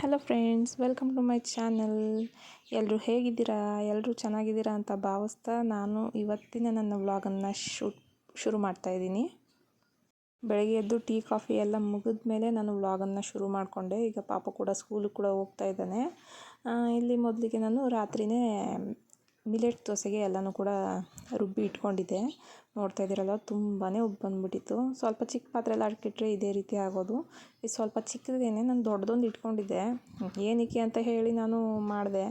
Hello friends, welcome to my channel. ಎಲ್ಲರೂ ಹೇಗಿದ್ದೀರಾ? ಎಲ್ಲರೂ ಚೆನ್ನಾಗಿದ್ದೀರಾ ಅಂತ ಭಾವಿಸ್ತಾ ನಾನು ಇವತ್ತಿನ ನನ್ನ ವ್ಲಾಗನ್ನು ಶುರು ಮಾಡ್ತಾಯಿದ್ದೀನಿ. ಬೆಳಗ್ಗೆ ಎದ್ದು ಟೀ ಕಾಫಿ ಎಲ್ಲ ಮುಗಿದ ಮೇಲೆ ನಾನು ವ್ಲಾಗನ್ನು ಶುರು ಮಾಡಿಕೊಂಡೆ. ಈಗ ಪಾಪ ಕೂಡ ಸ್ಕೂಲಿಗೆ ಕೂಡ ಹೋಗ್ತಾ ಇದ್ದಾನೆ. ಇಲ್ಲಿ ಮೊದಲಿಗೆ ನಾನು ರಾತ್ರಿಯೇ ಮಿಲೆಟ್ ದೋಸೆಗೆ ಎಲ್ಲನೂ ಕೂಡ ರುಬ್ಬಿ ಇಟ್ಕೊಂಡಿದ್ದೆ. ನೋಡ್ತಾ ಇದ್ದೀರಲ್ಲ, ತುಂಬಾ ಉಪ್ಪು ಬಂದುಬಿಟ್ಟಿತ್ತು. ಸ್ವಲ್ಪ ಚಿಕ್ಕ ಪಾತ್ರೆಯಲ್ಲಿ ಹಾಕಿಟ್ರೆ ಇದೇ ರೀತಿ ಆಗೋದು. ಇದು ಸ್ವಲ್ಪ ಚಿಕ್ಕದೇನೆ, ನಾನು ದೊಡ್ಡದೊಂದು ಇಟ್ಕೊಂಡಿದ್ದೆ. ಏನಕ್ಕೆ ಅಂತ ಹೇಳಿ ನಾನು ಮಾಡಿದೆ,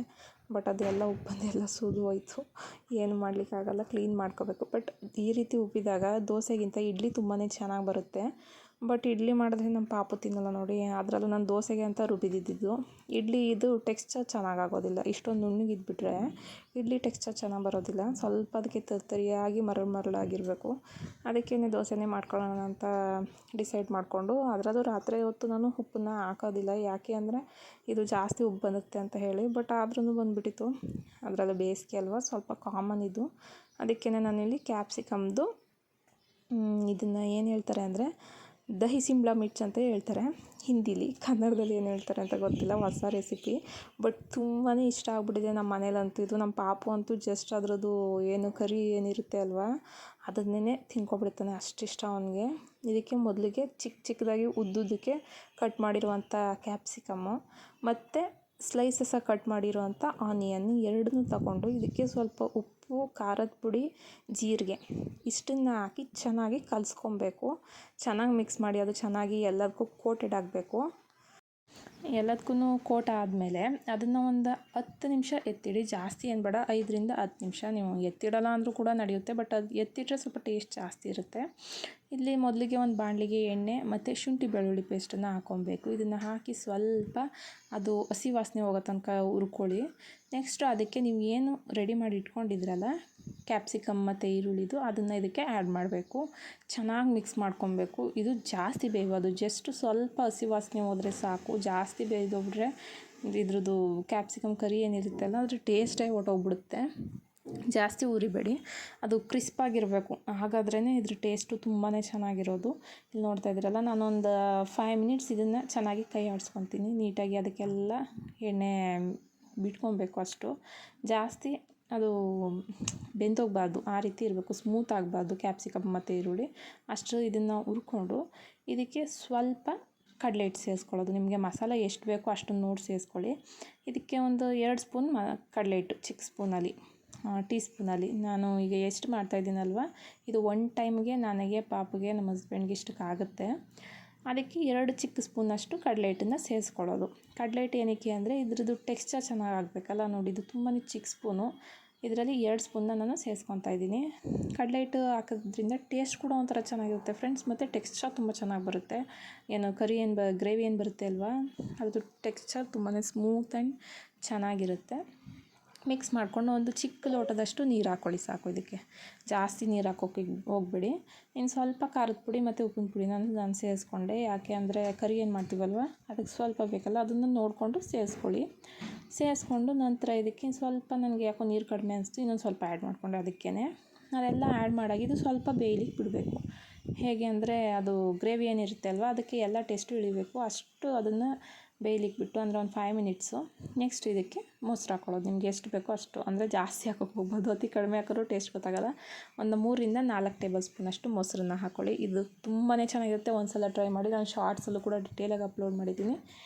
ಬಟ್ ಅದೆಲ್ಲ ಉಪ್ಪಂದೆಲ್ಲ ಸುದು ಹೋಯ್ತು. ಏನು ಮಾಡಲಿಕ್ಕಾಗಲ್ಲ, ಕ್ಲೀನ್ ಮಾಡ್ಕೋಬೇಕು. ಬಟ್ ಈ ರೀತಿ ಉಬ್ಬಿದಾಗ ದೋಸೆಗಿಂತ ಇಡ್ಲಿ ತುಂಬಾ ಚೆನ್ನಾಗಿ ಬರುತ್ತೆ. ಬಟ್ ಇಡ್ಲಿ ಮಾಡಿದ್ರೆ ನಮ್ಮ ಪಾಪು ತಿನ್ನಲ್ಲ ನೋಡಿ. ಅದರಲ್ಲೂ ನಾನು ದೋಸೆಗೆ ಅಂತ ರುಬ್ಬಿದ್ದಿದ್ದು. ಇಡ್ಲಿ ಇದು ಟೆಕ್ಸ್ಚರ್ ಚೆನ್ನಾಗಾಗೋದಿಲ್ಲ. ಇಷ್ಟೊಂದು ನುಣ್ಣಗಿದ್ಬಿಟ್ರೆ ಇಡ್ಲಿ ಟೆಕ್ಸ್ಚರ್ ಚೆನ್ನಾಗಿ ಬರೋದಿಲ್ಲ. ಸ್ವಲ್ಪ ಅದಕ್ಕೆ ತರಿಯಾಗಿ ಮರಳಾಗಿರಬೇಕು. ಅದಕ್ಕೇ ದೋಸೆನೇ ಮಾಡ್ಕೊಳ್ಳೋಣ ಅಂತ ಡಿಸೈಡ್ ಮಾಡಿಕೊಂಡು, ಅದರಲ್ಲೂ ರಾತ್ರಿ ಹೊತ್ತು ನಾನು ಉಪ್ಪನ್ನ ಹಾಕೋದಿಲ್ಲ. ಯಾಕೆ ಅಂದರೆ ಇದು ಜಾಸ್ತಿ ಉಪ್ಪು ಬಂದುತ್ತೆ ಅಂತ ಹೇಳಿ. ಬಟ್ ಆದ್ರೂ ಬಂದುಬಿಟ್ಟಿತ್ತು. ಅದರಲ್ಲೂ ಬೇಸಿಗೆ ಅಲ್ವಾ, ಸ್ವಲ್ಪ ಕಾಮನ್ ಇದು. ಅದಕ್ಕೇ ನಾನಿಲ್ಲಿ ಕ್ಯಾಪ್ಸಿಕಮ್ದು ಇದನ್ನು ಏನು ಹೇಳ್ತಾರೆ ಅಂದರೆ ದಹಿ ಸಿಮ್ಲಾ ಮಿರ್ಚ್ ಅಂತ ಹೇಳ್ತಾರೆ ಹಿಂದಿಲಿ. ಕನ್ನಡದಲ್ಲಿ ಏನು ಹೇಳ್ತಾರೆ ಅಂತ ಗೊತ್ತಿಲ್ಲ, ಹೊಸ ರೆಸಿಪಿ. ಬಟ್ ತುಂಬಾ ಇಷ್ಟ ಆಗ್ಬಿಟ್ಟಿದೆ ನಮ್ಮ ಮನೇಲಂತೂ. ಇದು ನಮ್ಮ ಪಾಪು ಅಂತೂ ಜಸ್ಟ್ ಅದರದ್ದು ಏನು ಕರಿ ಏನಿರುತ್ತೆ ಅಲ್ವಾ, ಅದನ್ನೇ ತಿನ್ಕೊಬಿಡ್ತಾನೆ, ಅಷ್ಟಿಷ್ಟ ಅವನಿಗೆ. ಇದಕ್ಕೆ ಮೊದಲಿಗೆ ಚಿಕ್ಕದಾಗಿ ಉದ್ದುದಕ್ಕೆ ಕಟ್ ಮಾಡಿರುವಂಥ ಕ್ಯಾಪ್ಸಿಕಮ್ಮು ಮತ್ತು ಸ್ಲೈಸಸ್ಸಾಗಿ ಕಟ್ ಮಾಡಿರುವಂಥ ಆನಿಯನ್ ಎರಡನ್ನೂ ತಗೊಂಡು ಇದಕ್ಕೆ ಸ್ವಲ್ಪ ಉಪ್ಪು, ಖಾರದ ಪುಡಿ, ಜೀರಿಗೆ ಇಷ್ಟನ್ನು ಹಾಕಿ ಚೆನ್ನಾಗಿ ಕಲಿಸ್ಕೊಬೇಕು. ಚೆನ್ನಾಗಿ ಮಿಕ್ಸ್ ಮಾಡಿ ಅದು ಚೆನ್ನಾಗಿ ಎಲ್ಲದಕ್ಕೂ ಕೋಟೆಡ್ ಆಗಬೇಕು. ಎಲ್ಲದಕ್ಕೂ ಕೋಟ್ ಆದಮೇಲೆ ಅದನ್ನು ಒಂದು 10 ನಿಮಿಷ ಎತ್ತಿಡಿ. ಜಾಸ್ತಿ ಏನು ಬೇಡ, 5ರಿಂದ 10 ನಿಮಿಷ. ನೀವು ಎತ್ತಿಡಲ್ಲ ಅಂದರೂ ಕೂಡ ನಡೆಯುತ್ತೆ, ಬಟ್ ಅದು ಎತ್ತಿಟ್ರೆ ಸ್ವಲ್ಪ ಟೇಸ್ಟ್ ಜಾಸ್ತಿ ಇರುತ್ತೆ. ಇಲ್ಲಿ ಮೊದಲಿಗೆ ಒಂದು ಬಾಣಲಿಗೆ ಎಣ್ಣೆ ಮತ್ತು ಶುಂಠಿ ಬೆಳ್ಳುಳ್ಳಿ ಪೇಸ್ಟನ್ನು ಹಾಕ್ಕೊಬೇಕು. ಇದನ್ನು ಹಾಕಿ ಸ್ವಲ್ಪ ಅದು ಹಸಿ ವಾಸನೆ ಹೋಗೋ ತನಕ ಹುರ್ಕೊಳ್ಳಿ. ನೆಕ್ಸ್ಟು ಅದಕ್ಕೆ ನೀವು ಏನು ರೆಡಿ ಮಾಡಿ ಇಟ್ಕೊಂಡಿದ್ರಲ್ಲ ಕ್ಯಾಪ್ಸಿಕಮ್ ಮತ್ತು ಈರುಳ್ಳಿದು, ಅದನ್ನು ಇದಕ್ಕೆ ಆ್ಯಡ್ ಮಾಡಬೇಕು. ಚೆನ್ನಾಗಿ ಮಿಕ್ಸ್ ಮಾಡ್ಕೊಬೇಕು. ಇದು ಜಾಸ್ತಿ ಬೇಯೋದು, ಜಸ್ಟ್ ಸ್ವಲ್ಪ ಹಸಿ ವಾಸನೆ ಹೋದರೆ ಸಾಕು. ಜಾಸ್ತಿ ಬೇಯ್ದೋಗ್ಬಿಟ್ರೆ ಇದ್ರದ್ದು ಕ್ಯಾಪ್ಸಿಕಮ್ ಕರಿ ಏನಿರುತ್ತಲ್ಲ ಅದ್ರ ಟೇಸ್ಟೇ ಹೊರ್ಟೋಗ್ಬಿಡುತ್ತೆ. ಜಾಸ್ತಿ ಉರಿಬೇಡಿ, ಅದು ಕ್ರಿಸ್ಪಾಗಿರಬೇಕು. ಹಾಗಾದ್ರೇ ಇದ್ರ ಟೇಸ್ಟು ತುಂಬಾ ಚೆನ್ನಾಗಿರೋದು. ಇಲ್ಲಿ ನೋಡ್ತಾ ಇದ್ದೀರಲ್ಲ, ನಾನೊಂದು 5 ಮಿನಿಟ್ಸ್ ಇದನ್ನು ಚೆನ್ನಾಗಿ ಕೈ ಆಡಿಸ್ಕೊತೀನಿ ನೀಟಾಗಿ. ಅದಕ್ಕೆಲ್ಲ ಎಣ್ಣೆ ಬಿಟ್ಕೊಬೇಕು. ಅಷ್ಟು ಜಾಸ್ತಿ ಅದು ಬೆಂದೋಗಬಾರ್ದು, ಆ ರೀತಿ ಇರಬೇಕು. ಸ್ಮೂತ್ ಆಗಬಾರ್ದು ಕ್ಯಾಪ್ಸಿಕಮ್ ಮತ್ತು ಈರುಳ್ಳಿ. ಅಷ್ಟು ಇದನ್ನು ಹುರ್ಕೊಂಡು ಇದಕ್ಕೆ ಸ್ವಲ್ಪ ಕಡಲೆ ಹಿಟ್ಟು ಸೇರಿಸ್ಕೊಳ್ಳೋದು. ನಿಮಗೆ ಮಸಾಲೆ ಎಷ್ಟು ಬೇಕೋ ಅಷ್ಟನ್ನು ನೋಡಿ ಸೇರಿಸ್ಕೊಳ್ಳಿ. ಇದಕ್ಕೆ ಒಂದು 2 ಸ್ಪೂನ್ ಕಡಲೆ ಹಿಟ್ಟು, ಚಿಕ್ಕ ಸ್ಪೂನಲ್ಲಿ, ಟೀ ಸ್ಪೂನಲ್ಲಿ. ನಾನು ಈಗ ಎಷ್ಟು ಮಾಡ್ತಾಯಿದ್ದೀನಲ್ವ, ಇದು 1 ಟೈಮ್ಗೆ ನನಗೆ, ಪಾಪುಗೆ, ನಮ್ಮ ಹಸ್ಬೆಂಡ್ಗೆ ಇಷ್ಟಕ್ಕಾಗುತ್ತೆ. ಅದಕ್ಕೆ 2 ಚಿಕ್ಕ ಸ್ಪೂನಷ್ಟು ಕಡಲೆ ಹಿಟ್ಟನ್ನು ಸೇರಿಸ್ಕೊಳ್ಳೋದು. ಕಡಲೆ ಹಿಟ್ಟು ಏನಕ್ಕೆ ಅಂದರೆ ಇದ್ರದ್ದು ಟೆಕ್ಸ್ಚರ್ ಚೆನ್ನಾಗಿ ಆಗಬೇಕಲ್ಲ. ನೋಡಿ, ಇದು ತುಂಬಾ ಚಿಕ್ಕ ಸ್ಪೂನು, ಇದರಲ್ಲಿ 2 ಸ್ಪೂನ್ನ ನಾನು ಸೇರಿಸ್ಕೊತಾ ಇದ್ದೀನಿ. ಕಡಲೆ ಹಿಟ್ಟು ಹಾಕೋದ್ರಿಂದ ಟೇಸ್ಟ್ ಕೂಡ ಒಂಥರ ಚೆನ್ನಾಗಿರುತ್ತೆ ಫ್ರೆಂಡ್ಸ್, ಮತ್ತು ಟೆಕ್ಸ್ಚರ್ ತುಂಬ ಚೆನ್ನಾಗಿ ಬರುತ್ತೆ. ಏನು ಕರಿ ಗ್ರೇವಿ ಏನು ಬರುತ್ತೆ ಅಲ್ವಾ, ಅದ್ರದ್ದು ಟೆಕ್ಸ್ಚರ್ ತುಂಬಾ ಸ್ಮೂತ್ ಆ್ಯಂಡ್ ಚೆನ್ನಾಗಿರುತ್ತೆ. ಮಿಕ್ಸ್ ಮಾಡಿಕೊಂಡು ಒಂದು ಚಿಕ್ಕ ಲೋಟದಷ್ಟು ನೀರು ಹಾಕ್ಕೊಳ್ಳಿ ಸಾಕು. ಇದಕ್ಕೆ ಜಾಸ್ತಿ ನೀರು ಹಾಕೋಕ್ಕೆ ಹೋಗಬೇಡಿ. ಇನ್ನು ಸ್ವಲ್ಪ ಖಾರದ ಪುಡಿ ಮತ್ತು ಉಪ್ಪಿನ ಪುಡಿ ನಾನು ಸೇರಿಸ್ಕೊಂಡೆ. ಯಾಕೆ ಅಂದರೆ ಕರಿ ಏನು ಮಾಡ್ತೀವಲ್ವ, ಅದಕ್ಕೆ ಸ್ವಲ್ಪ ಬೇಕಲ್ಲ, ಅದನ್ನು ನೋಡಿಕೊಂಡು ಸೇರಿಸ್ಕೊಳ್ಳಿ. ಸೇರಿಸ್ಕೊಂಡು ನಂತರ ಇದಕ್ಕೆ ಸ್ವಲ್ಪ ನನಗೆ ಯಾಕೋ ನೀರು ಕಡಿಮೆ ಅನಿಸ್ತು, ಇನ್ನೊಂದು ಸ್ವಲ್ಪ ಆ್ಯಡ್ ಮಾಡಿಕೊಂಡೆ. ಅದಕ್ಕೇ ಅದೆಲ್ಲ ಆ್ಯಡ್ ಮಾಡಾಗಿ ಇದು ಸ್ವಲ್ಪ ಬೇಯಲಿಕ್ಕೆ ಬಿಡಬೇಕು. ಹೇಗೆ ಅಂದರೆ ಅದು ಗ್ರೇವಿ ಏನಿರುತ್ತೆ ಅಲ್ವ, ಅದಕ್ಕೆ ಎಲ್ಲ ಟೇಸ್ಟು ಇಳಿಬೇಕು. ಅಷ್ಟು ಅದನ್ನು ಬೇಯಲಿಕ್ಕೆ ಬಿಟ್ಟು, ಅಂದರೆ ಒಂದು 5 ಮಿನಿಟ್ಸು. ನೆಕ್ಸ್ಟ್ ಇದಕ್ಕೆ ಮೊಸರು ಹಾಕ್ಕೊಳ್ಳೋದು. ನಿಮ್ಗೆ ಎಷ್ಟು ಬೇಕೋ ಅಷ್ಟು, ಅಂದರೆ ಜಾಸ್ತಿ ಹಾಕೋಕ್ಕೆ ಹೋಗ್ಬೋದು, ಅತಿ ಕಡಿಮೆ ಹಾಕಿದ್ರೂ ಟೇಸ್ಟ್ ಗೊತ್ತಾಗಲ್ಲ. ಒಂದು 3ರಿಂದ 4 ಟೇಬಲ್ ಸ್ಪೂನಷ್ಟು ಮೊಸರನ್ನ ಹಾಕ್ಕೊಳ್ಳಿ. ಇದು ತುಂಬಾ ಚೆನ್ನಾಗಿರುತ್ತೆ. ಒಂದು ಸಲ ಟ್ರೈ ಮಾಡಿ. ನಾನು ಶಾರ್ಟ್ಸಲ್ಲೂ ಕೂಡ ಡಿಟೇಲಾಗಿ ಅಪ್ಲೋಡ್ ಮಾಡಿದ್ದೀನಿ.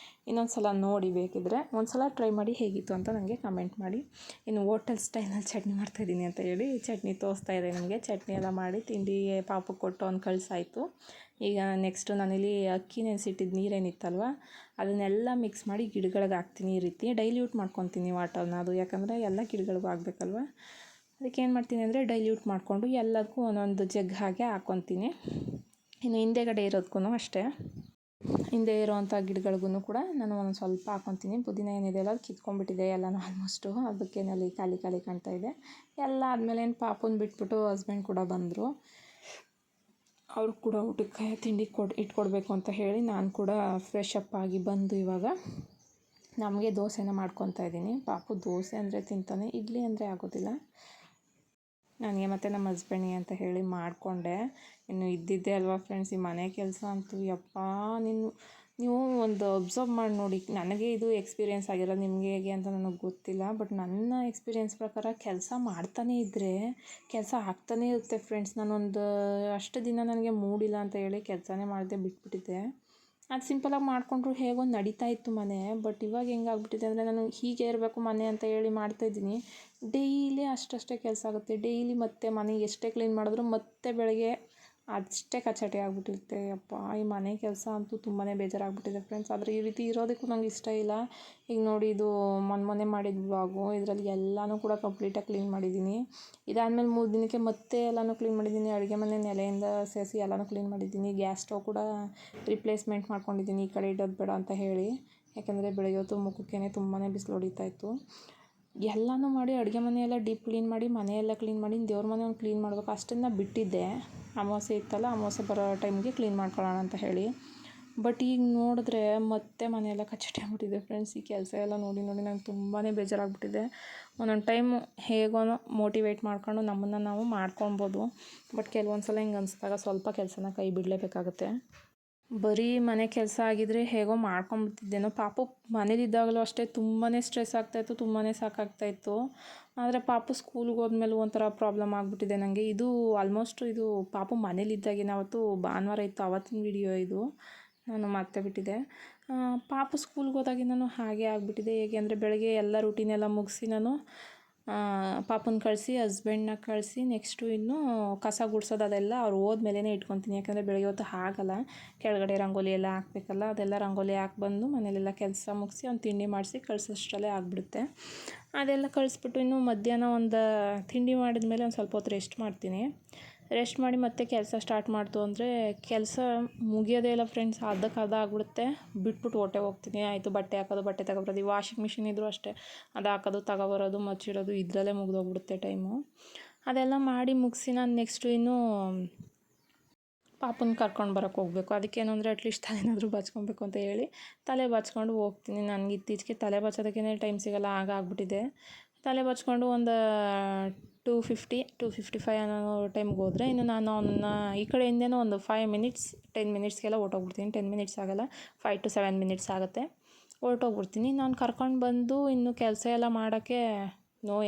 ಇನ್ನೊಂದು ಸಲ ನೋಡಿ, ಬೇಕಿದ್ದರೆ ಒಂದು ಸಲ ಟ್ರೈ ಮಾಡಿ ಹೇಗಿತ್ತು ಅಂತ ನನಗೆ ಕಮೆಂಟ್ ಮಾಡಿ. ಇನ್ನು ಹೋಟೆಲ್ ಸ್ಟೈಲಲ್ಲಿ ಚಟ್ನಿ ಮಾಡ್ತಾಯಿದ್ದೀನಿ ಅಂತ ಹೇಳಿ ಚಟ್ನಿ ತೋರಿಸ್ತಾ ಇದೆ ನಿಮಗೆ. ಚಟ್ನಿ ಎಲ್ಲ ಮಾಡಿ ತಿಂಡಿ ಪಾಪು ಕೊಟ್ಟು ಅವ್ನು ಕಳಿಸಾಯಿತು. ಈಗ ನೆಕ್ಸ್ಟು ನಾನಿಲ್ಲಿ ಅಕ್ಕಿ ನೆನೆಸಿಟ್ಟಿದ್ದು ನೀರೇನಿತ್ತಲ್ವ, ಅದನ್ನೆಲ್ಲ ಮಿಕ್ಸ್ ಮಾಡಿ ಗಿಡಗಳಿಗೆ ಹಾಕ್ತೀನಿ. ಈ ರೀತಿ ಡೈಲ್ಯೂಟ್ ಮಾಡ್ಕೊತೀನಿ ವಾಟರ್ನ. ಅದು ಯಾಕಂದರೆ ಎಲ್ಲ ಗಿಡಗಳಿಗೂ ಆಗಬೇಕಲ್ವ. ಅದಕ್ಕೆ ಏನು ಮಾಡ್ತೀನಿ ಅಂದರೆ ಡೈಲ್ಯೂಟ್ ಮಾಡಿಕೊಂಡು ಎಲ್ಲದಕ್ಕೂ ಒಂದೊಂದು ಜಗ್ ಹಾಗೆ ಹಾಕ್ಕೊತೀನಿ. ಇನ್ನು ಹಿಂದೆಗಡೆ ಇರೋದಕ್ಕೂ ಅಷ್ಟೇ, ಹಿಂದೆ ಇರೋವಂಥ ಗಿಡಗಳಿಗೂ ಕೂಡ ನಾನು ಒಂದೊಂದು ಸ್ವಲ್ಪ ಹಾಕ್ಕೊತೀನಿ. ಪುದೀನ ಏನಿದೆ ಅಲ್ಲ, ಅದು ಕಿತ್ಕೊಂಡ್ಬಿಟ್ಟಿದೆ ಎಲ್ಲನೂ ಆಲ್ಮೋಸ್ಟು. ಅದಕ್ಕೇನಲ್ಲಿ ಖಾಲಿ ಕಾಣ್ತಾ ಇದೆ. ಎಲ್ಲ ಆದಮೇಲೆ ಪಾಪುನ ಬಿಟ್ಬಿಟ್ಟು ಹಸ್ಬೆಂಡ್ ಕೂಡ ಬಂದರು. ಅವ್ರು ಕೂಡ ಊಟಕ್ಕೆ ತಿಂಡಿ ಇಟ್ಕೊಡ್ಬೇಕು ಅಂತ ಹೇಳಿ ನಾನು ಕೂಡ ಫ್ರೆಶ್ ಅಪ್ ಆಗಿ ಬಂದು ಇವಾಗ ನಮಗೆ ದೋಸೆನ ಮಾಡ್ಕೊತಾ ಇದ್ದೀನಿ. ಪಾಪು ದೋಸೆ ಅಂದರೆ ತಿಂತಾನೆ, ಇಡ್ಲಿ ಅಂದರೆ ಆಗೋದಿಲ್ಲ. ನನಗೆ ಮತ್ತು ನಮ್ಮ ಹಸ್ಬೆಂಡಿಗೆ ಅಂತ ಹೇಳಿ ಮಾಡಿಕೊಂಡೆ. ಇನ್ನು ಇದ್ದಿದ್ದೆ ಅಲ್ವಾ ಫ್ರೆಂಡ್ಸ್, ಈ ಮನೆ ಕೆಲಸ ಅಂತೂ ಯಪ್ಪಾ, ನೀನು ನೀವು ಒಂದು ಅಬ್ಸರ್ವ್ ಮಾಡಿ ನೋಡಿ. ನನಗೆ ಇದು ಎಕ್ಸ್ಪೀರಿಯೆನ್ಸ್ ಆಗಿಲ್ಲ, ನಿಮಗೆ ಹೇಗೆ ಅಂತ ನನಗೆ ಗೊತ್ತಿಲ್ಲ. ಬಟ್ ನನ್ನ ಎಕ್ಸ್ಪೀರಿಯೆನ್ಸ್ ಪ್ರಕಾರ ಕೆಲಸ ಮಾಡ್ತಾನೇ ಇದ್ದರೆ ಕೆಲಸ ಆಗ್ತಾನೇ ಇರುತ್ತೆ ಫ್ರೆಂಡ್ಸ್. ನಾನೊಂದು ಅಷ್ಟು ದಿನ ನನಗೆ ಮೂಡಿಲ್ಲ ಅಂತ ಹೇಳಿ ಕೆಲಸನೇ ಮಾಡದೆ ಬಿಟ್ಬಿಟ್ಟಿದ್ದೆ. ಅದು ಸಿಂಪಲಾಗಿ ಮಾಡಿಕೊಂಡ್ರು ಹೇಗೋ ನಡೀತಾ ಇತ್ತು ಮನೆ. ಬಟ್ ಇವಾಗ ಹೆಂಗಾಗ್ಬಿಟ್ಟಿದೆ ಅಂದರೆ, ನಾನು ಹೀಗೆ ಇರಬೇಕು ಮನೆ ಅಂತ ಹೇಳಿ ಮಾಡ್ತಾಯಿದ್ದೀನಿ. ಡೈಲಿ ಅಷ್ಟಷ್ಟೇ ಕೆಲಸ ಆಗುತ್ತೆ. ಡೈಲಿ ಮತ್ತೆ ಮನೆ ಎಷ್ಟೇ ಕ್ಲೀನ್ ಮಾಡಿದ್ರು ಮತ್ತೆ ಬೆಳಗ್ಗೆ ಅಷ್ಟೇ ಕಚಾಟಿ ಆಗಿಬಿಟ್ಟಿರುತ್ತೆ. ಯಪ್ಪ, ಈ ಮನೆ ಕೆಲಸ ಅಂತೂ ತುಂಬಾ ಬೇಜಾರಾಗ್ಬಿಟ್ಟಿದೆ ಫ್ರೆಂಡ್ಸ್. ಆದರೆ ಈ ರೀತಿ ಇರೋದಕ್ಕೂ ನಂಗೆ ಇಷ್ಟ ಇಲ್ಲ. ಈಗ ನೋಡಿ, ಇದು ಮೊನ್ನೆ ಮಾಡಿದ ವ್ಲಾಗು, ಇದರಲ್ಲಿ ಎಲ್ಲನೂ ಕೂಡ ಕಂಪ್ಲೀಟಾಗಿ ಕ್ಲೀನ್ ಮಾಡಿದ್ದೀನಿ. ಇದಾದಮೇಲೆ 3 ದಿನಕ್ಕೆ ಮತ್ತೆ ಎಲ್ಲನೂ ಕ್ಲೀನ್ ಮಾಡಿದ್ದೀನಿ. ಅಡುಗೆ ಮನೆ ನೆಲೆಯಿಂದ ಸೇರಿಸಿ ಎಲ್ಲನೂ ಕ್ಲೀನ್ ಮಾಡಿದ್ದೀನಿ. ಗ್ಯಾಸ್ ಸ್ಟವ್ ಕೂಡ ರಿಪ್ಲೇಸ್ಮೆಂಟ್ ಮಾಡ್ಕೊಂಡಿದ್ದೀನಿ, ಈ ಕಡೆ ಇಡೋದು ಬೇಡ ಅಂತ ಹೇಳಿ. ಯಾಕೆಂದರೆ ಬೆಳಗ್ಗೆ ಹೊತ್ತು ಮುಖಕ್ಕೇ ತುಂಬಾ ಬಿಸಿಲು ಹೊಡಿತಾ ಇತ್ತು. ಎಲ್ಲನೂ ಮಾಡಿ ಅಡುಗೆ ಮನೆಯೆಲ್ಲ ಡೀಪ್ ಕ್ಲೀನ್ ಮಾಡಿ, ಮನೆಯೆಲ್ಲ ಕ್ಲೀನ್ ಮಾಡಿ, ದೇವ್ರ ಮನೆ ಒಂದು ಕ್ಲೀನ್ ಮಾಡಬೇಕು ಅಷ್ಟನ್ನು ಬಿಟ್ಟಿದ್ದೆ. ಅಮಾವಾಸ್ಯೆ ಇತ್ತಲ್ಲ, ಅಮಾವಾಸ್ಯೆ ಬರೋ ಟೈಮ್ಗೆ ಕ್ಲೀನ್ ಮಾಡ್ಕೊಳ್ಳೋಣ ಅಂತ ಹೇಳಿ. ಬಟ್ ಈಗ ನೋಡಿದ್ರೆ ಮತ್ತೆ ಮನೆಯೆಲ್ಲ ಕಚಟಿ ಆಗ್ಬಿಟ್ಟಿದೆ ಫ್ರೆಂಡ್ಸ್. ಈ ಕೆಲಸ ಎಲ್ಲ ನೋಡಿ ನೋಡಿ ನಂಗೆ ತುಂಬಾ ಬೇಜಾರಾಗ್ಬಿಟ್ಟಿದೆ. ಒಂದೊಂದು ಟೈಮು ಹೇಗೋ ಮೋಟಿವೇಟ್ ಮಾಡ್ಕೊಂಡು ನಮ್ಮನ್ನು ನಾವು ಮಾಡ್ಕೊಳ್ಬೋದು. ಬಟ್ ಕೆಲವೊಂದು ಸಲ ಹಿಂಗೆ ಅನಿಸ್ದಾಗ ಸ್ವಲ್ಪ ಕೆಲಸನ ಕೈ ಬಿಡಲೇಬೇಕಾಗುತ್ತೆ. ಬರೀ ಮನೆ ಕೆಲಸ ಆಗಿದ್ದರೆ ಹೇಗೋ ಮಾಡ್ಕೊಂಬಿಡ್ತಿದ್ದೇನೋ. ಪಾಪು ಮನೇಲಿದ್ದಾಗಲೂ ಅಷ್ಟೇ ತುಂಬಾ ಸ್ಟ್ರೆಸ್ ಆಗ್ತಾಯಿತ್ತು, ತುಂಬಾ ಸಾಕಾಗ್ತಾಯಿತ್ತು. ಆದರೆ ಪಾಪು ಸ್ಕೂಲ್ಗೆ ಹೋದ್ಮೇಲೆ ಒಂಥರ ಪ್ರಾಬ್ಲಮ್ ಆಗಿಬಿಟ್ಟಿದೆ ನನಗೆ. ಇದು ಆಲ್ಮೋಸ್ಟ್ ಇದು ಪಾಪು ಮನೇಲಿದ್ದಾಗಿನ ಅವತ್ತು ಭಾನುವಾರ ಇತ್ತು, ಆವತ್ತಿನ ವಿಡಿಯೋ ಇದು. ನಾನು ಮತ್ತೆ ಬಿಟ್ಟಿದ್ದೆ. ಪಾಪು ಸ್ಕೂಲ್ಗೆ ಹೋದಾಗಿಂದನೂ ಹಾಗೆ ಆಗಿಬಿಟ್ಟಿದೆ. ಹೇಗೆ ಅಂದರೆ, ಬೆಳಗ್ಗೆ ಎಲ್ಲ ರೂಟೀನೆಲ್ಲ ಮುಗಿಸಿ ನಾನು ಪಾಪನ ಕಳಿಸಿ, ಹಸ್ಬೆಂಡ್ನ ಕಳಿಸಿ, ನೆಕ್ಸ್ಟು ಇನ್ನು ಕಸ ಗುಡಿಸೋದು ಅದೆಲ್ಲ ಅವ್ರು ಹೋದ್ಮೇಲೆ ಇಟ್ಕೊತೀನಿ. ಯಾಕಂದರೆ ಬೆಳಗ್ಗೆ ಹೊತ್ತು ಆಗಲ್ಲ, ಕೆಳಗಡೆ ರಂಗೋಲಿ ಎಲ್ಲ ಹಾಕಬೇಕಲ್ಲ, ಅದೆಲ್ಲ ರಂಗೋಲಿ ಹಾಕಿ ಬಂದು ಮನೇಲೆಲ್ಲ ಕೆಲಸ ಮುಗಿಸಿ ಅವ್ನು ತಿಂಡಿ ಮಾಡಿಸಿ ಕಳಿಸೋಷ್ಟರಲ್ಲೇ ಆಗಿಬಿಡುತ್ತೆ. ಅದೆಲ್ಲ ಕಳಿಸ್ಬಿಟ್ಟು ಇನ್ನು ಮಧ್ಯಾಹ್ನ ಒಂದು ತಿಂಡಿ ಮಾಡಿದ್ಮೇಲೆ ಒಂದು ಸ್ವಲ್ಪ ಹೊತ್ತು ರೆಸ್ಟ್ ಮಾಡ್ತೀನಿ. ರೆಸ್ಟ್ ಮಾಡಿ ಮತ್ತೆ ಕೆಲಸ ಸ್ಟಾರ್ಟ್ ಮಾಡ್ತು ಅಂದರೆ ಕೆಲಸ ಮುಗಿಯೋದೇ ಇಲ್ಲ ಫ್ರೆಂಡ್ಸ್. ಅರ್ಧ ಆಗಿಬಿಡುತ್ತೆ, ಬಿಟ್ಬಿಟ್ಟು ಹೊಟ್ಟೆ ಹೋಗ್ತೀನಿ. ಆಯಿತು, ಬಟ್ಟೆ ಹಾಕೋದು, ಬಟ್ಟೆ ತಗೊಬರೋದು. ಈ ವಾಷಿಂಗ್ ಮಿಷಿನ್ ಇದ್ದರೂ ಅಷ್ಟೇ, ಅದು ಹಾಕೋದು, ತಗೊಬರೋದು, ಮಚ್ಚಿಡೋದು, ಇದರಲ್ಲೇ ಮುಗಿದೋಗ್ಬಿಡುತ್ತೆ ಟೈಮು. ಅದೆಲ್ಲ ಮಾಡಿ ಮುಗಿಸಿ ನಾನು ನೆಕ್ಸ್ಟು ಇನ್ನೂ ಪಾಪನ ಕರ್ಕೊಂಡು ಬರೋಕ್ಕೆ ಹೋಗಬೇಕು. ಅದಕ್ಕೇನು ಅಂದರೆ ಅಟ್ಲೀಸ್ಟ್ ತಲೆನಾದರೂ ಬಾಚ್ಕೊಬೇಕು ಅಂತ ಹೇಳಿ ತಲೆ ಬಾಚ್ಕೊಂಡು ಹೋಗ್ತೀನಿ. ನನಗೆ ಇತ್ತೀಚೆಗೆ ತಲೆ ಬಾಚೋದಕ್ಕೇ ಟೈಮ್ ಸಿಗೋಲ್ಲ, ಆಗ್ಬಿಟ್ಟಿದೆ. ತಲೆ ಬಾಚ್ಕೊಂಡು ಒಂದು 2:55 ಅನ್ನೋ ಟೈಮ್ಗೆ ಹೋದರೆ, ಇನ್ನು ನಾನು ಅವನ್ನ ಈ ಕಡೆಯಿಂದನೂ ಒಂದು 5 ಮಿನಿಟ್ಸ್ 10 ಮಿನಿಟ್ಸ್ಗೆಲ್ಲ ಹೊರ್ಟೋಗ್ಬಿಡ್ತೀನಿ. 10 ಮಿನಿಟ್ಸ್ ಆಗೋಲ್ಲ, 5 to 7 ಮಿನಿಟ್ಸ್ ಆಗುತ್ತೆ, ಹೊರ್ಟೋಗ್ಬಿಡ್ತೀನಿ. ನಾನು ಕರ್ಕೊಂಡು ಬಂದು ಇನ್ನು ಕೆಲಸ ಎಲ್ಲ ಮಾಡೋಕ್ಕೆ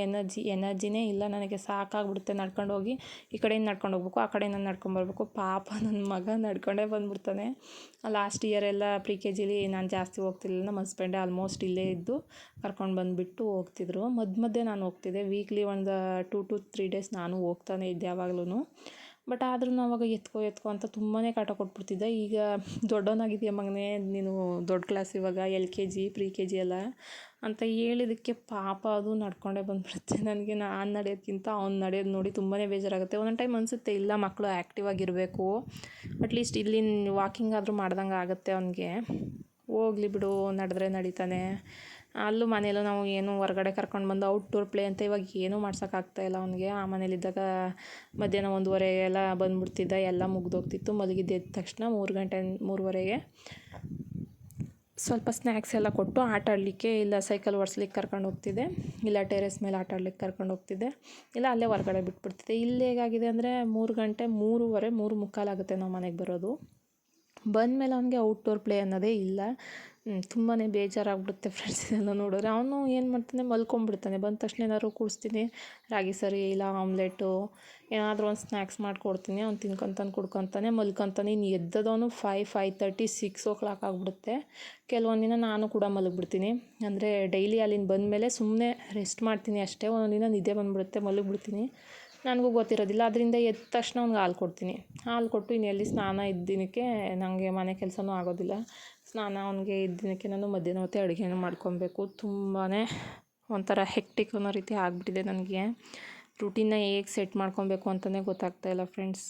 ಎನರ್ಜಿನೇ ಇಲ್ಲ ನನಗೆ. ಸಾಕಾಗ್ಬಿಡುತ್ತೆ. ನಡ್ಕೊಂಡು ಹೋಗಿ ಈ ಕಡೆಯಿಂದ ನಡ್ಕೊಂಡು ಹೋಗ್ಬೇಕು, ಆ ಕಡೆಯಿಂದ ನಡ್ಕೊಂಬರ್ಬೇಕು. ಪಾಪ ನನ್ನ ಮಗ ನಡ್ಕೊಂಡೇ ಬಂದುಬಿಡ್ತಾನೆ. ಲಾಸ್ಟ್ ಇಯರ್ ಎಲ್ಲ ಪ್ರಿ-KGಲಿ ನಾನು ಜಾಸ್ತಿ ಹೋಗ್ತಿರ್ಲಿಲ್ಲ. ನಮ್ಮ ಹಸ್ಬೆಂಡೇ ಆಲ್ಮೋಸ್ಟ್ ಇಲ್ಲೇ ಇದ್ದು ಕರ್ಕೊಂಡು ಬಂದುಬಿಟ್ಟು ಹೋಗ್ತಿದ್ರು. ಮಧ್ಯೆ ನಾನು ಹೋಗ್ತಿದ್ದೆ. ವೀಕ್ಲಿ ಒಂದು 2 to 3 ಡೇಸ್ ನಾನು ಹೋಗ್ತಾನೆ ಇದ್ದೆ ಯಾವಾಗ್ಲೂ. ಬಟ್ ಆದ್ರೂ ಅವಾಗ ಎತ್ಕೊ ಅಂತ ತುಂಬಾ ಕಾಟ ಕೊಟ್ಬಿಡ್ತಿದ್ದೆ. ಈಗ ದೊಡ್ಡವನಾಗಿದೆಯಾ ಮಗನೇ ನೀನು, ದೊಡ್ಡ ಕ್ಲಾಸ್ ಇವಾಗ, LKG ಪ್ರಿ-KG ಎಲ್ಲ ಅಂತ ಹೇಳಿದ್ದಕ್ಕೆ ಪಾಪ ಅದು ನಡ್ಕೊಂಡೇ ಬಂದುಬಿಡುತ್ತೆ. ನನಗೆ ನಾನು ನಡೆಯೋದಕ್ಕಿಂತ ಅವ್ನು ನಡೆಯೋದು ನೋಡಿ ತುಂಬಾ ಬೇಜಾರಾಗುತ್ತೆ. ಒಂದೊಂದು ಟೈಮ್ ಅನಿಸುತ್ತೆ, ಇಲ್ಲ ಮಕ್ಕಳು ಆ್ಯಕ್ಟಿವ್ ಆಗಿರಬೇಕು, ಅಟ್ಲೀಸ್ಟ್ ಇಲ್ಲಿ ವಾಕಿಂಗ್ ಆದರೂ ಮಾಡ್ದಂಗೆ ಆಗುತ್ತೆ ಅವನಿಗೆ. ಹೋಗ್ಲಿ ಬಿಡು, ನಡೆದ್ರೆ ನಡೀತಾನೆ. ಅಲ್ಲೂ ಮನೇಲೂ ನಾವು ಏನು ಹೊರಗಡೆ ಕರ್ಕೊಂಡು ಬಂದು ಔಟ್ಡೋರ್ ಪ್ಲೇ ಅಂತ ಇವಾಗ ಏನೂ ಮಾಡ್ಸೋಕ್ಕಾಗ್ತಾಯಿಲ್ಲ ಅವನಿಗೆ. ಆ ಮನೇಲಿದ್ದಾಗ ಮಧ್ಯಾಹ್ನ 1:30 ಎಲ್ಲ ಬಂದುಬಿಡ್ತಿದ್ದ, ಎಲ್ಲ ಮುಗಿದೋಗ್ತಿತ್ತು. ಮಲಗಿದ್ದು ಎದ್ದ ತಕ್ಷಣ 3 ಗಂಟೆ 3:30ಗೆ ಸ್ವಲ್ಪ ಸ್ನ್ಯಾಕ್ಸ್ ಎಲ್ಲ ಕೊಟ್ಟು ಆಟ ಆಡಲಿಕ್ಕೆ, ಇಲ್ಲ ಸೈಕಲ್ ಓಡಿಸ್ಲಿಕ್ಕೆ ಕರ್ಕೊಂಡು ಹೋಗ್ತಿದ್ದೆ, ಇಲ್ಲ ಟೆರೆಸ್ ಮೇಲೆ ಆಟ ಆಡ್ಲಿಕ್ಕೆ ಕರ್ಕೊಂಡು ಹೋಗ್ತಿದ್ದೆ, ಇಲ್ಲ ಅಲ್ಲೇ ಹೊರಗಡೆ ಬಿಟ್ಬಿಡ್ತಿದ್ದೆ. ಇಲ್ಲಿ ಹೇಗಾಗಿದೆ ಅಂದರೆ 3 ಗಂಟೆ 3:30 3:45 ಆಗುತ್ತೆ ನಾವು ಮನೆಗೆ ಬರೋದು. ಬಂದಮೇಲೆ ಅವನಿಗೆ ಔಟ್ಡೋರ್ ಪ್ಲೇ ಅನ್ನೋದೇ ಇಲ್ಲ. ತುಂಬಾ ಬೇಜಾರಾಗ್ಬಿಡುತ್ತೆ ಫ್ರೆಂಡ್ಸ್ ಇದೆಲ್ಲ ನೋಡಿದ್ರೆ. ಅವನು ಏನು ಮಾಡ್ತಾನೆ, ಮಲ್ಕೊಂಡ್ಬಿಡ್ತಾನೆ. ಬಂದ ತಕ್ಷಣ ಏನಾದ್ರು ಕೂಡಿಸ್ತೀನಿ, ರಾಗಿ ಸರಿ ಇಲ್ಲ ಆಮ್ಲೆಟು ಏನಾದರೂ ಒಂದು ಸ್ನ್ಯಾಕ್ಸ್ ಮಾಡಿಕೊಡ್ತೀನಿ. ಅವ್ನು ತಿನ್ಕೊತಾನೆ, ಕುಡ್ಕೊತಾನೆ, ಮಲ್ಕೊತಾನೆ. ಇನ್ನು ಎದ್ದದವನು 5:30 6 o'clock ಆಗಿಬಿಡುತ್ತೆ. ಕೆಲವೊಂದು ದಿನ ನಾನು ಕೂಡ ಮಲಗಿಬಿಡ್ತೀನಿ. ಅಂದರೆ ಡೈಲಿ ಅಲ್ಲಿಂದ ಬಂದಮೇಲೆ ಸುಮ್ಮನೆ ರೆಸ್ಟ್ ಮಾಡ್ತೀನಿ ಅಷ್ಟೇ. ಒಂದೊಂದು ದಿನ ನಿದ್ದೆ ಬಂದುಬಿಡುತ್ತೆ, ಮಲಗಿಬಿಡ್ತೀನಿ. ನನಗೂ ಗೊತ್ತಿರೋದಿಲ್ಲ. ಅದರಿಂದ ಎದ್ದ ತಕ್ಷಣ ಅವ್ನಿಗೆ ಹಾಲು ಕೊಡ್ತೀನಿ. ಹಾಲು ಕೊಟ್ಟು ಇನ್ನೆಲ್ಲಿ ಸ್ನಾನ ಇದ್ದಿನಕ್ಕೆ ನನಗೆ ಮನೆ ಕೆಲಸನೂ ಆಗೋದಿಲ್ಲ. ಸ್ನಾನ ಅವನಿಗೆ ಇದ್ದಿನಕ್ಕೆ ನಾನು ಮಧ್ಯಾಹ್ನ ಹೊತ್ತೇ ಅಡುಗೆನೂ ಮಾಡ್ಕೊಬೇಕು. ತುಂಬಾ ಒಂಥರ ಹೆಕ್ಟಿಕ್ ಅನ್ನೋ ರೀತಿ ಆಗಿಬಿಟ್ಟಿದೆ ನನಗೆ. ರೂಟೀನ್ನ ಹೇಗೆ ಸೆಟ್ ಮಾಡ್ಕೊಬೇಕು ಅಂತಲೇ ಗೊತ್ತಾಗ್ತಾಯಿಲ್ಲ ಫ್ರೆಂಡ್ಸ್.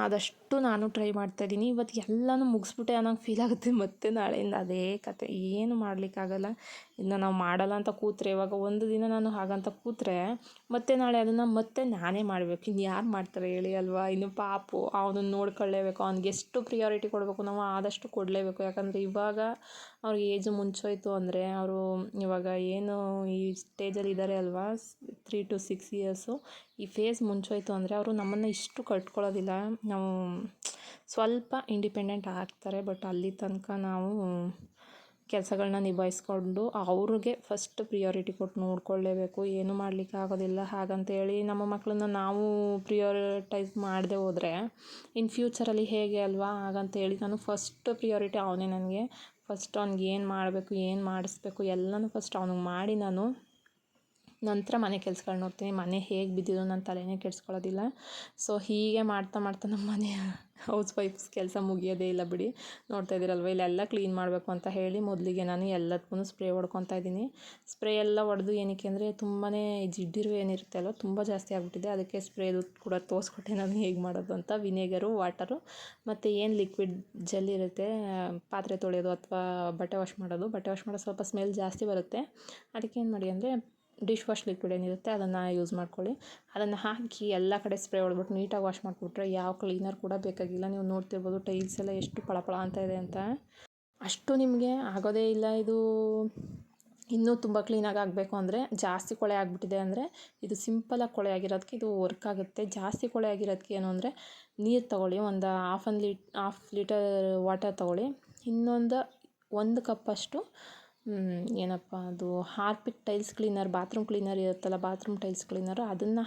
ಆದಷ್ಟು ನಾನು ಟ್ರೈ ಮಾಡ್ತಾಯಿದ್ದೀನಿ. ಇವತ್ತು ಎಲ್ಲನೂ ಮುಗಿಸ್ಬಿಟ್ಟೆ ಅನ್ನೋಂಗೆ ಫೀಲ್ ಆಗುತ್ತೆ. ಮತ್ತೆ ನಾಳೆಯಿಂದ ಅದೇ ಕತೆ, ಏನು ಮಾಡಲಿಕ್ಕಾಗಲ್ಲ. ಇನ್ನು ನಾವು ಮಾಡಲ್ಲ ಅಂತ ಕೂತ್ರೆ, ಇವಾಗ ಒಂದು ದಿನ ನಾನು ಹಾಗಂತ ಕೂತ್ರೆ ಮತ್ತೆ ನಾಳೆ ಅದನ್ನು ಮತ್ತೆ ನಾನೇ ಮಾಡಬೇಕು. ಇನ್ನು ಯಾರು ಮಾಡ್ತಾರೆ ಹೇಳಿ ಅಲ್ವಾ. ಇನ್ನು ಪಾಪು ಅವನನ್ನು ನೋಡ್ಕೊಳ್ಳೇಬೇಕು, ಅವ್ನಿಗೆ ಎಷ್ಟು ಪ್ರಿಯಾರಿಟಿ ಕೊಡಬೇಕು ನಾವು ಆದಷ್ಟು ಕೊಡಲೇಬೇಕು. ಯಾಕಂದರೆ ಇವಾಗ ಅವ್ರಿಗೆ ಏಜು ಮುಂಚೋಯ್ತು ಅಂದರೆ, ಅವರು ಇವಾಗ ಏನು ಈ ಸ್ಟೇಜಲ್ಲಿ ಇದ್ದಾರೆ ಅಲ್ವಾ, 3 to 6 ಇಯರ್ಸು ಈ ಫೇಸ್ ಮುಂಚೋಯ್ತು ಅಂದರೆ ಅವರು ನಮ್ಮನ್ನು ಇಷ್ಟು ಕಟ್ಕೊಳ್ಳೋದಿಲ್ಲ. ನಾವು ಸ್ವಲ್ಪ ಇಂಡಿಪೆಂಡೆಂಟ್ ಆಗ್ತಾರೆ, ಬಟ್ ಅಲ್ಲಿ ತನಕ ನಾವು ಕೆಲಸಗಳನ್ನ ನಿಭಾಯಿಸ್ಕೊಂಡು ಅವ್ರಿಗೆ ಫಸ್ಟ್ ಪ್ರಿಯಾರಿಟಿ ಕೊಟ್ಟು ನೋಡ್ಕೊಳ್ಳೇಬೇಕು. ಏನೂ ಮಾಡಲಿಕ್ಕೆ ಆಗೋದಿಲ್ಲ. ಹಾಗಂತೇಳಿ ನಮ್ಮ ಮಕ್ಕಳನ್ನ ನಾವು ಪ್ರಿಯಾರಿಟೈಸ್ ಮಾಡದೆ ಹೋದರೆ ಇನ್ ಫ್ಯೂಚರಲ್ಲಿ ಹೇಗೆ ಅಲ್ವಾ? ಹಾಗಂತೇಳಿ ನಾನು ಫಸ್ಟ್ ಪ್ರಿಯಾರಿಟಿ ಅವನೇ. ನನಗೆ ಫಸ್ಟ್ ಅವ್ನಿಗೆ ಏನು ಮಾಡಬೇಕು, ಏನು ಮಾಡಿಸ್ಬೇಕು ಎಲ್ಲನೂ ಫಸ್ಟ್ ಅವ್ನಿಗೆ ಮಾಡಿ ನಾನು ನಂತರ ಮನೆ ಕೆಲ್ಸಗಳು ನೋಡ್ತೀನಿ. ಮನೆ ಹೇಗೆ ಬಿದ್ದಿದ್ದು ನನ್ನ ತಲೆನೇ ಕೆಡಿಸ್ಕೊಳ್ಳೋದಿಲ್ಲ. ಸೊ ಹೀಗೆ ಮಾಡ್ತಾ ನಮ್ಮ ಮನೆಯ ಹೌಸ್ ವೈಫ್ಸ್ ಕೆಲಸ ಮುಗಿಯೋದೇ ಇಲ್ಲ ಬಿಡಿ. ನೋಡ್ತಾ ಇದ್ದೀರಲ್ವ, ಇಲ್ಲೆಲ್ಲ ಕ್ಲೀನ್ ಮಾಡಬೇಕು ಅಂತ ಹೇಳಿ ಮೊದಲಿಗೆ ನಾನು ಎಲ್ಲದಕ್ಕೂ ಸ್ಪ್ರೇ ಹೊಡ್ಕೊತಾ ಇದ್ದೀನಿ. ಸ್ಪ್ರೇ ಎಲ್ಲ ಹೊಡೆದು ಏನಕ್ಕೆ ಅಂದರೆ ತುಂಬಾ ಜಿಡ್ಡಿರು ಏನಿರುತ್ತೆ ಅಲ್ವ, ತುಂಬ ಜಾಸ್ತಿ ಆಗಿಬಿಟ್ಟಿದೆ. ಅದಕ್ಕೆ ಸ್ಪ್ರೇದು ಕೂಡ ತೋರಿಸ್ಕೊಟ್ಟೆ ನಾನು ಹೇಗೆ ಮಾಡೋದು ಅಂತ. ವಿನೆಗರು, ವಾಟರು ಮತ್ತು ಏನು ಲಿಕ್ವಿಡ್ ಜೆಲ್ ಇರುತ್ತೆ ಪಾತ್ರೆ ತೊಳೆಯೋದು ಅಥವಾ ಬಟ್ಟೆ ವಾಶ್ ಮಾಡೋದು ಸ್ವಲ್ಪ ಸ್ಮೆಲ್ ಜಾಸ್ತಿ ಬರುತ್ತೆ. ಅದಕ್ಕೆ ಏನು ಮಾಡಿ ಅಂದರೆ ಡಿಶ್ ವಾಶ್ ಲಿಕ್ವಿಡ್ ಏನಿರುತ್ತೆ ಅದನ್ನು ಯೂಸ್ ಮಾಡ್ಕೊಳ್ಳಿ. ಅದನ್ನು ಹಾಕಿ ಎಲ್ಲ ಕಡೆ ಸ್ಪ್ರೇ ಹೊಡೆದ್ಬಿಟ್ಟು ನೀಟಾಗಿ ವಾಶ್ ಮಾಡಿಬಿಟ್ರೆ ಯಾವ ಕ್ಲೀನರ್ ಕೂಡ ಬೇಕಾಗಿಲ್ಲ. ನೀವು ನೋಡ್ತಿರ್ಬೋದು ಟೈಲ್ಸ್ ಎಲ್ಲ ಎಷ್ಟು ಪಳಪಳ ಅಂತ ಇದೆ ಅಂತ. ಅಷ್ಟು ನಿಮಗೆ ಆಗೋದೇ ಇಲ್ಲ. ಇದು ಇನ್ನೂ ತುಂಬ ಕ್ಲೀನಾಗಿ ಆಗಬೇಕು ಅಂದರೆ, ಜಾಸ್ತಿ ಕೊಳೆ ಆಗಿಬಿಟ್ಟಿದೆ ಅಂದರೆ ಇದು ಸಿಂಪಲಾಗಿ ಕೊಳೆ ಆಗಿರೋದಕ್ಕೆ ಇದು ವರ್ಕ್ ಆಗುತ್ತೆ. ಜಾಸ್ತಿ ಕೊಳೆ ಆಗಿರೋದಕ್ಕೆ ಏನು ಅಂದರೆ ನೀರು ತೊಗೊಳ್ಳಿ, ಒಂದು ಹಾಫ್ ಲೀಟರ್ ವಾಟರ್ ತೊಗೊಳ್ಳಿ, ಇನ್ನೊಂದು 1 ಕಪ್ಪಷ್ಟು ಏನಪ್ಪ ಅದು Harpic tiles cleaner, bathroom cleaner ಇರುತ್ತಲ್ಲ, ಬಾತ್ರೂಮ್ ಟೈಲ್ಸ್ ಕ್ಲೀನರು, ಅದನ್ನು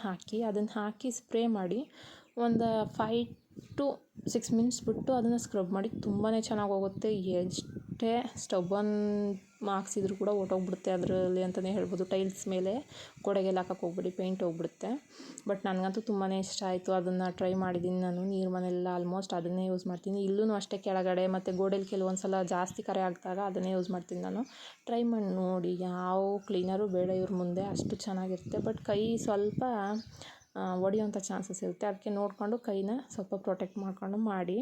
ಹಾಕಿ ಸ್ಪ್ರೇ ಮಾಡಿ ಒಂದು 5 to 6 ಮಿನಿಟ್ಸ್ ಬಿಟ್ಟು ಅದನ್ನು ಸ್ಕ್ರಬ್ ಮಾಡಿ. ತುಂಬಾ ಚೆನ್ನಾಗಿ ಹೋಗುತ್ತೆ. ಎಷ್ಟೇ ಸ್ಟಬ್ಬನ್ ಮಾರ್ಕ್ಸ್ ಇದ್ರೂ ಕೂಡ ಹೊರ್ಟೋಗ್ಬಿಡುತ್ತೆ ಅದರಲ್ಲಿ ಅಂತಲೇ ಹೇಳ್ಬೋದು. ಟೈಲ್ಸ್ ಮೇಲೆ ಗೋಡೆಗೆಲ್ಲ ಹಾಕಕ್ಕೆ ಹೋಗ್ಬಿಡಿ, ಪೇಂಟ್ ಹೋಗ್ಬಿಡುತ್ತೆ. ಬಟ್ ನನಗಂತೂ ತುಂಬಾ ಇಷ್ಟ ಆಯಿತು. ಅದನ್ನು ಟ್ರೈ ಮಾಡಿದ್ದೀನಿ ನಾನು. ನೀರು ಮನೆಯೆಲ್ಲ ಆಲ್ಮೋಸ್ಟ್ ಅದನ್ನೇ ಯೂಸ್ ಮಾಡ್ತೀನಿ. ಇಲ್ಲೂ ಅಷ್ಟೇ ಕೆಳಗಡೆ ಮತ್ತು ಗೋಡೆಲಿ ಕೆಲವೊಂದು ಸಲ ಜಾಸ್ತಿ ಕರೆ ಆಗಿದಾಗ ಅದನ್ನೇ ಯೂಸ್ ಮಾಡ್ತೀನಿ ನಾನು. ಟ್ರೈ ಮಾಡಿ ನೋಡಿ, ಯಾವ ಕ್ಲೀನರು ಬೇಡ ಇವ್ರ ಮುಂದೆ, ಅಷ್ಟು ಚೆನ್ನಾಗಿರುತ್ತೆ. ಬಟ್ ಕೈ ಸ್ವಲ್ಪ ಒಡೆಯುವಂಥ ಚಾನ್ಸಸ್ ಇರುತ್ತೆ. ಅದಕ್ಕೆ ನೋಡಿಕೊಂಡು ಕೈನ ಸ್ವಲ್ಪ ಪ್ರೊಟೆಕ್ಟ್ ಮಾಡಿಕೊಂಡು ಮಾಡಿ.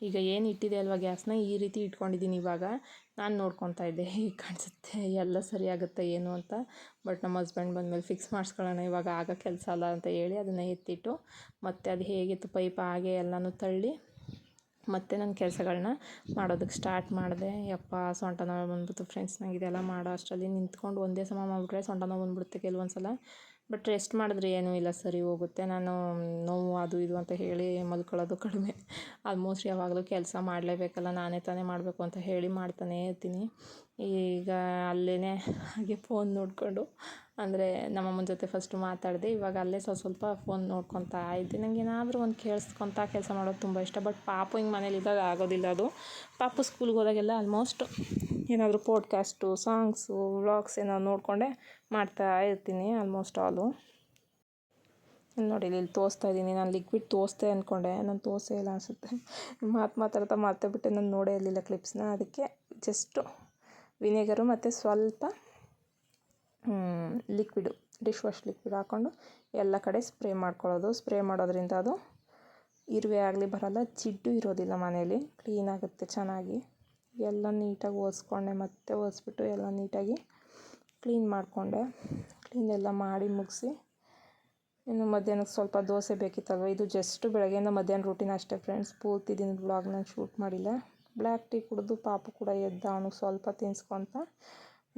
ಈಗ ಏನು ಇಟ್ಟಿದೆ ಅಲ್ವಾ ಗ್ಯಾಸ್ನ, ಈ ರೀತಿ ಇಟ್ಕೊಂಡಿದ್ದೀನಿ. ಇವಾಗ ನಾನು ನೋಡ್ಕೊತಾ ಇದ್ದೆ ಹೇಗೆ ಕಾಣಿಸುತ್ತೆ, ಎಲ್ಲ ಸರಿಯಾಗುತ್ತೆ ಏನು ಅಂತ. ಬಟ್ ನಮ್ಮ ಹಸ್ಬೆಂಡ್ ಬಂದಮೇಲೆ ಫಿಕ್ಸ್ ಮಾಡಿಸ್ಕೊಳ್ಳೋಣ ಇವಾಗ, ಆಗ ಕೆಲಸ ಅಲ್ಲ ಅಂತ ಹೇಳಿ ಅದನ್ನು ಎತ್ತಿಟ್ಟು ಮತ್ತು ಅದು ಹೇಗಿತ್ತು ಪೈಪ್ ಹಾಗೆ ಎಲ್ಲನೂ ತಳ್ಳಿ ಮತ್ತು ನನ್ನ ಕೆಲಸಗಳನ್ನ ಮಾಡೋದಕ್ಕೆ ಸ್ಟಾರ್ಟ್ ಮಾಡಿದೆ. ಯಪ್ಪ ಸೊಂಟ ನೋವು ಬಂದ್ಬಿಡ್ತು ಫ್ರೆಂಡ್ಸ್. ನಂಗೆ ಇದೆಲ್ಲ ಮಾಡೋ ಅಷ್ಟರಲ್ಲಿ ನಿಂತ್ಕೊಂಡು ಒಂದೇ ಸಮ ಮಾಡಿಬಿಟ್ರೆ ಸೊಂಟ ನೋವು ಬಂದ್ಬಿಡುತ್ತೆ ಕೆಲವೊಂದು ಸಲ. ಬಟ್ ರೆಸ್ಟ್ ಮಾಡಿದ್ರೆ ಏನೂ ಇಲ್ಲ, ಸರಿ ಹೋಗುತ್ತೆ. ನಾನು ನೋವು ಅದು ಇದು ಅಂತ ಹೇಳಿ ಮಲ್ಕೊಳ್ಳೋದು ಕಡಿಮೆ. ಆಲ್ಮೋಸ್ಟ್ ಯಾವಾಗಲೂ ಕೆಲಸ ಮಾಡಲೇಬೇಕಲ್ಲ, ನಾನೇ ತಾನೇ ಮಾಡಬೇಕು ಅಂತ ಹೇಳಿ ಮಾಡ್ತಾನೇ ಇರ್ತೀನಿ. ಈಗ ಅಲ್ಲೇ ಹಾಗೆ ಫೋನ್ ನೋಡಿಕೊಂಡು, ಅಂದರೆ ನಮ್ಮಮ್ಮನ ಜೊತೆ ಫಸ್ಟು ಮಾತಾಡಿದೆ. ಇವಾಗ ಅಲ್ಲೇ ಸ್ವಲ್ಪ ಫೋನ್ ನೋಡ್ಕೊತಾ ಇದ್ದೆ. ನನಗೆ ಏನಾದರೂ ಒಂದು ಕೇಳಿಸ್ಕೊತಾ ಕೆಲಸ ಮಾಡೋದು ತುಂಬ ಇಷ್ಟ. ಬಟ್ ಪಾಪು ಹಿಂಗೆ ಮನೇಲಿದ್ದಾಗ ಆಗೋದಿಲ್ಲ ಅದು. ಪಾಪು ಸ್ಕೂಲ್ಗೆ ಹೋದಾಗೆಲ್ಲ ಆಲ್ಮೋಸ್ಟ್ ಏನಾದರೂ ಪಾಡ್ಕ್ಯಾಸ್ಟು, ಸಾಂಗ್ಸು, ವ್ಲಾಗ್ಸ್ ಏನಾದ್ರು ನೋಡಿಕೊಂಡೆ ಮಾಡ್ತಾ ಇರ್ತೀನಿ ಆಲ್ಮೋಸ್ಟ್ ಆಲು. ಇಲ್ಲಿ ನೋಡಿ, ಇಲ್ಲಿ ತೋರಿಸ್ತಾ ಇದ್ದೀನಿ. ನಾನು ಲಿಕ್ವಿಡ್ ತೋರಿಸ್ದೆ ಅಂದ್ಕೊಂಡೆ, ನಾನು ತೋರಿಸೇ ಇಲ್ಲ ಅನಿಸುತ್ತೆ. ಮಾತಾಡ್ತಾ ಮರ್ತೇ ಬಿಟ್ಟೆ, ನಾನು ನೋಡೇ ಇರಲಿಲ್ಲ ಕ್ಲಿಪ್ಸ್ನ. ಅದಕ್ಕೆ ಜಸ್ಟು ವಿನೆಗರು ಮತ್ತು ಸ್ವಲ್ಪ ಲಿಕ್ವಿಡು, ಡಿಶ್ ವಾಶ್ ಲಿಕ್ವಿಡ್ ಹಾಕ್ಕೊಂಡು ಎಲ್ಲ ಕಡೆ ಸ್ಪ್ರೇ ಮಾಡ್ಕೊಳ್ಳೋದು. ಸ್ಪ್ರೇ ಮಾಡೋದ್ರಿಂದ ಅದು ಇರುವೆ ಆಗಲಿ ಬರೋಲ್ಲ, ಜಿಡ್ಡು ಇರೋದಿಲ್ಲ ಮನೇಲಿ, ಕ್ಲೀನಾಗುತ್ತೆ ಚೆನ್ನಾಗಿ. ಎಲ್ಲ ನೀಟಾಗಿ ಒರೆಸ್ಕೊಂಡೆ, ಮತ್ತೆ ಒರೆಸ್ಬಿಟ್ಟು ಎಲ್ಲ ನೀಟಾಗಿ ಕ್ಲೀನ್ ಮಾಡಿಕೊಂಡೆ. ಕ್ಲೀನ್ ಎಲ್ಲ ಮಾಡಿ ಮುಗಿಸಿ, ಇನ್ನು ಮಧ್ಯಾಹ್ನಕ್ಕೆ ಸ್ವಲ್ಪ ದೋಸೆ ಬೇಕಿತ್ತಲ್ವ. ಇದು ಜಸ್ಟು ಬೆಳಗ್ಗೆಯಿಂದ ಮಧ್ಯಾಹ್ನ ರೂಟೀನ್ ಅಷ್ಟೇ ಫ್ರೆಂಡ್ಸ್. ಪೂರ್ತಿ ದಿನದ ವ್ಲಾಗ್ ನಾನು ಶೂಟ್ ಮಾಡಿಲ್ಲ. ಬ್ಲ್ಯಾಕ್ ಟೀ ಕುಡಿದು ಪಾಪು ಕೂಡ ಎದ್ದ, ಅವನಿಗೆ ಸ್ವಲ್ಪ ತಿನ್ನಿಸ್ಕೊತ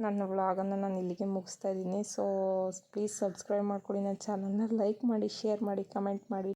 ನನ್ನ ವ್ಲಾಗನ್ನು ನಾನು ಇಲ್ಲಿಗೆ ಮುಗಿಸ್ತಾ ಇದ್ದೀನಿ. ಸೊ ಪ್ಲೀಸ್ ಸಬ್ಸ್ಕ್ರೈಬ್ ಮಾಡ್ಕೊಳ್ಳಿ ನನ್ನ ಚಾನಲ್ನ, ಲೈಕ್ ಮಾಡಿ, ಶೇರ್ ಮಾಡಿ, ಕಮೆಂಟ್ ಮಾಡಿ.